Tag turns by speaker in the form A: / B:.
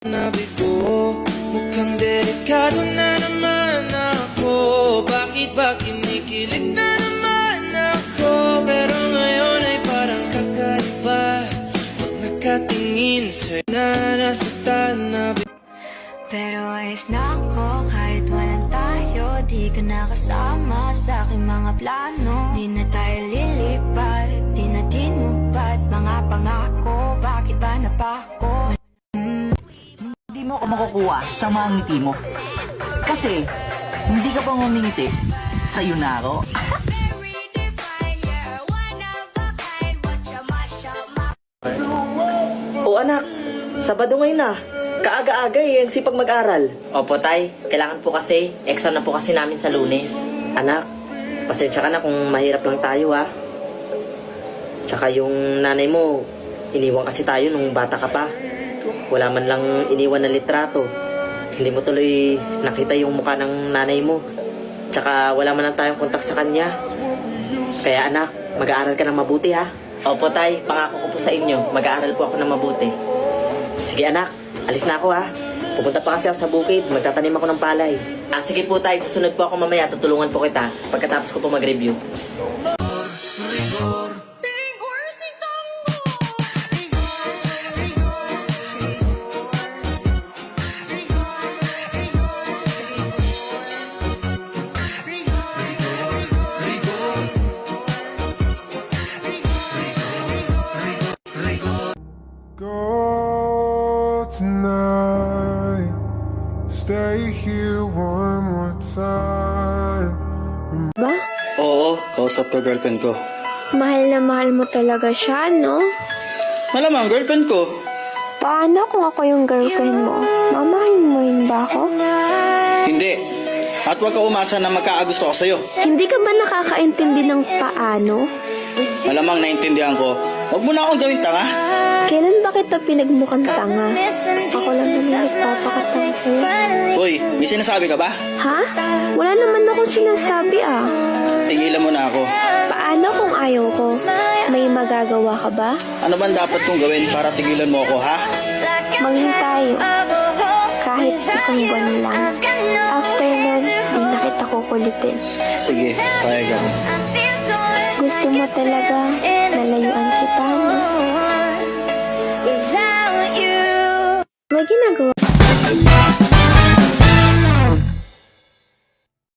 A: Nabi ko, mukhang delikado na naman ako. Bakit ba kinikilig na naman ako? Pero ngayon ay parang kakaiba. Pag nakatingin sa'yo na nasaktan na.
B: Pero ayos na ako kahit walang tayo. Di ka nakasama sa aking mga plano. Di na tayo lilipat, di na tinupad mga pangako. Bakit ba napako?
C: Hindi mo ako makukuha sa mga ngiti mo. Kasi, hindi ka pa ngumingiti, sa'yo na ako.
D: O anak, Sabado ngayon na. Kaaga-aga ang sipag mag-aral.
E: Opo, tay. Kailangan po kasi. Exam na po kasi namin sa Lunes.
D: Anak, pasensya ka na kung mahirap lang tayo ha. Tsaka yung nanay mo, iniwan kasi tayo nung bata ka pa. Wala man lang iniwan na litrato. Hindi mo tuloy nakita yung mukha ng nanay mo. Tsaka wala man lang tayong kontak sa kanya. Kaya anak, mag-aaral ka ng mabuti ha.
E: Opo, tay. Pangako ko po sa inyo. Mag-aaral po ako ng mabuti.
D: Sige anak, alis na ako ha. Pupunta pa kasi ako sa bukid, magtatanim ako ng palay.
E: Sige po, tay. Susunod po ako mamaya. Tutulungan po kita pagkatapos ko po mag-review.
F: Go tonight, stay here one more time.
G: Ba?
H: Oo, kausap ko girlfriend ko.
G: Mahal na mahal mo talaga siya, no?
H: Malamang girlfriend ko.
G: Paano kung ako yung girlfriend mo? Mamahalin mo rin ba ako?
H: Hindi. At huwag ka umasa na magkakagusto ko sa'yo.
G: Hindi ka ba nakakaintindi ng paano?
H: Malamang naintindihan ko. Huwag mo na akong gawin tanga.
G: Kailan ba kita pinagmukhang tanga? Ako lang naman nagpapakatanga sa'yo.
H: Hoy, may sinasabi ka ba?
G: Ha? Wala naman akong sinasabi ah.
H: Tigilan mo na ako.
G: Paano kung ayaw ko? May magagawa ka ba?
H: Ano ba dapat kong gawin para tigilan mo ako, ha?
G: Maging tayo. Kahit isang buwan lang. After nun, di na kita kukulitin.
H: Sige, payag ako.
G: Gusto mo talaga nalayuan kita, no? May ginagawa